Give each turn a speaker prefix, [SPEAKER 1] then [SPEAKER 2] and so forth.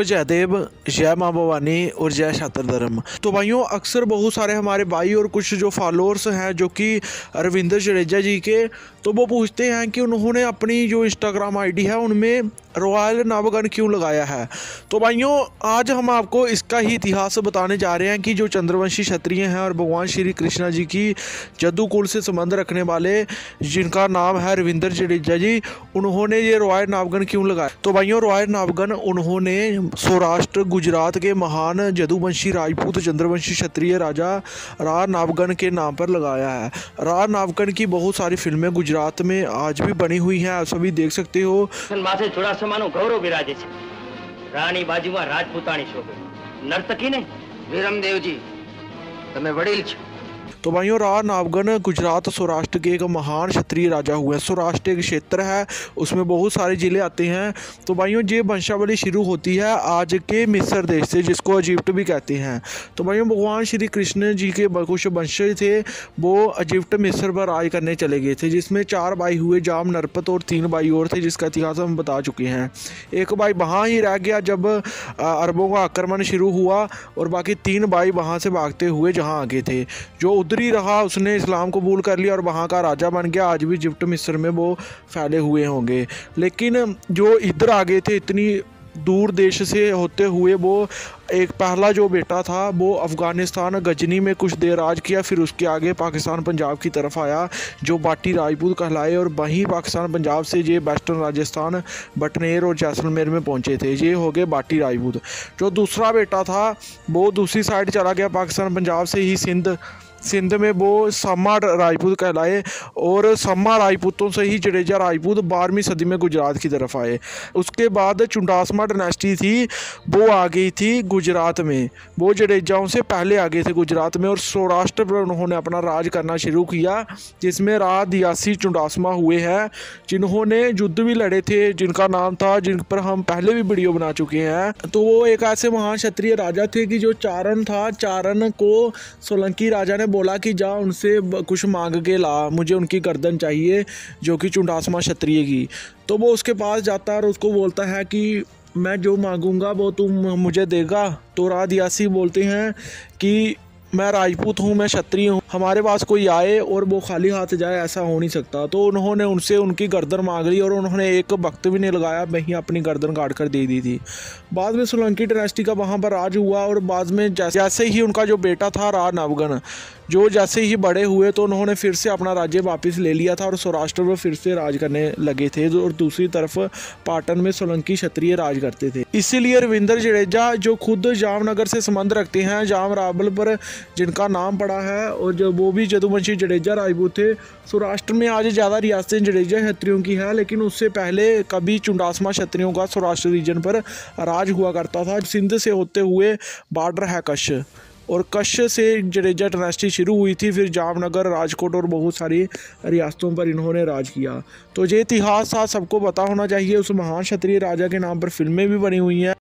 [SPEAKER 1] जयदेव, जय माँ भवानी और जय छात्र धर्म। तो भाइयों, अक्सर बहुत सारे हमारे भाई और कुछ जो फॉलोअर्स हैं जो कि रविंद्र जडेजा जी के, तो वो पूछते हैं कि उन्होंने अपनी जो इंस्टाग्राम आईडी है उनमें रॉयल नवगन क्यों लगाया है। तो भाइयों, आज हम आपको इसका ही इतिहास बताने जा रहे हैं कि जो चंद्रवंशी क्षत्रिय हैं और भगवान श्री कृष्णा जी की जदू कुल से संबंध रखने वाले जिनका नाम है रविंद्र जडेजा जी, उन्होंने ये रॉयल नवगन क्यों लगाया। तो भाइयों, रॉयल नवगन उन्होंने सौराष्ट्र गुजरात के महान जदुवंशी राजपूत चंद्रवंशी क्षत्रिय राजा रा नावगन के नाम पर लगाया है। रा नावगन की बहुत सारी फिल्में गुजरात में आज भी बनी हुई हैं, आप सभी देख सकते हो।
[SPEAKER 2] माथे चुड़ासमानो गौरव विराजे छे। रानी बाजूमां राजपूताणी शोभे, नर्तकी नहीं। वीरमदेव जी, तमे वडील छो।
[SPEAKER 1] तो भाइयों, रा नावगन गुजरात सौराष्ट्र के एक महान क्षत्रिय राजा हुए हैं। सौराष्ट्र एक क्षेत्र है, उसमें बहुत सारे ज़िले आते हैं। तो भाइयों, ये वंशावली शुरू होती है आज के मिस्र देश से, जिसको इजिप्ट भी कहते हैं। तो भाइयों, भगवान श्री कृष्ण जी के कुछ वंशज थे, वो इजिप्ट मिस्र पर राज करने चले गए थे, जिसमें 4 भाई हुए, जाम, नरपत और 3 भाई और थे, जिसका इतिहास हम बता चुके हैं। एक भाई वहाँ ही रह गया जब अरबों का आक्रमण शुरू हुआ, और बाकी 3 भाई वहाँ से भागते हुए जहाँ आगे थे। जो उधर ही रहा उसने इस्लाम कबूल कर लिया और वहाँ का राजा बन गया। आज भी इजिप्ट मिस्र में वो फैले हुए होंगे। लेकिन जो इधर आ गए थे इतनी दूर देश से होते हुए, वो एक पहला जो बेटा था वो अफ़गानिस्तान गजनी में कुछ देर राज किया, फिर उसके आगे पाकिस्तान पंजाब की तरफ आया जो बाटी राजपूत कहलाए, और वहीं पाकिस्तान पंजाब से ये वेस्टर्न राजस्थान बटनेर और जैसलमेर में पहुंचे थे। ये हो गए बाटी राजपूत। जो दूसरा बेटा था वो दूसरी साइड चला गया, पाकिस्तान पंजाब से ही सिंध में वो सम्मा राजपूत कहलाए, और सम्मा राजपूतों से ही जडेजा राजपूत 12वीं सदी में गुजरात की तरफ आए। उसके बाद चुंडासमा डायनेस्टी थी, वो आ गई थी गुजरात में। वो जडेजाओं से पहले आ गए थे गुजरात में, और सौराष्ट्र पर उन्होंने अपना राज करना शुरू किया, जिसमें रा दियासी चुंडासमा हुए हैं, जिन्होंने युद्ध भी लड़े थे, जिनका नाम था, जिन पर हम पहले भी वीडियो बना चुके हैं। तो वो एक ऐसे महान क्षत्रिय राजा थे कि जो चारण था, चारण को सोलंकी राजा ने बोला कि जा उनसे कुछ मांग के ला, मुझे उनकी गर्दन चाहिए, जो कि चुंडासमा क्षत्रिय की। तो वो उसके पास जाता है और उसको बोलता है कि मैं जो मांगूंगा वो तुम मुझे देगा। तो रादियासी बोलते हैं कि मैं राजपूत हूँ, मैं क्षत्रिय हूँ, हमारे पास कोई आए और वो खाली हाथ जाए, ऐसा हो नहीं सकता। तो उन्होंने उनसे उनकी गर्दन मांग ली, और उन्होंने एक वक्त भी नहीं लगाया, वहीं अपनी गर्दन काट कर दे दी थी। बाद में सोलंकी डायनेस्टी का वहाँ पर राज हुआ, और बाद में जैसे ही उनका जो बेटा था रा नावगन, जो जैसे ही बड़े हुए तो उन्होंने फिर से अपना राज्य वापस ले लिया था और सौराष्ट्र पर फिर से राज करने लगे थे, और दूसरी तरफ पाटन में सोलंकी क्षत्रिय राज करते थे। इसीलिए रविंद्र जडेजा, जो खुद जामनगर से संबंध रखते हैं, जाम रावल पर जिनका नाम पड़ा है, और जो वो भी जदुवंशी जडेजा राजपूत थे। सौराष्ट्र में आज ज़्यादा रियासतें जडेजा क्षत्रियों की है, लेकिन उससे पहले कभी चुंडासमा क्षत्रियों का सौराष्ट्र रीजन पर राज हुआ करता था। सिंध से होते हुए बॉर्डर है कच्छ, और कच्छ से जडेजा डायनेस्टी शुरू हुई थी, फिर जामनगर, राजकोट और बहुत सारी रियासतों पर इन्होंने राज किया। तो ये इतिहास था, सबको पता होना चाहिए। उस महान क्षत्रिय राजा के नाम पर फिल्में भी बनी हुई हैं।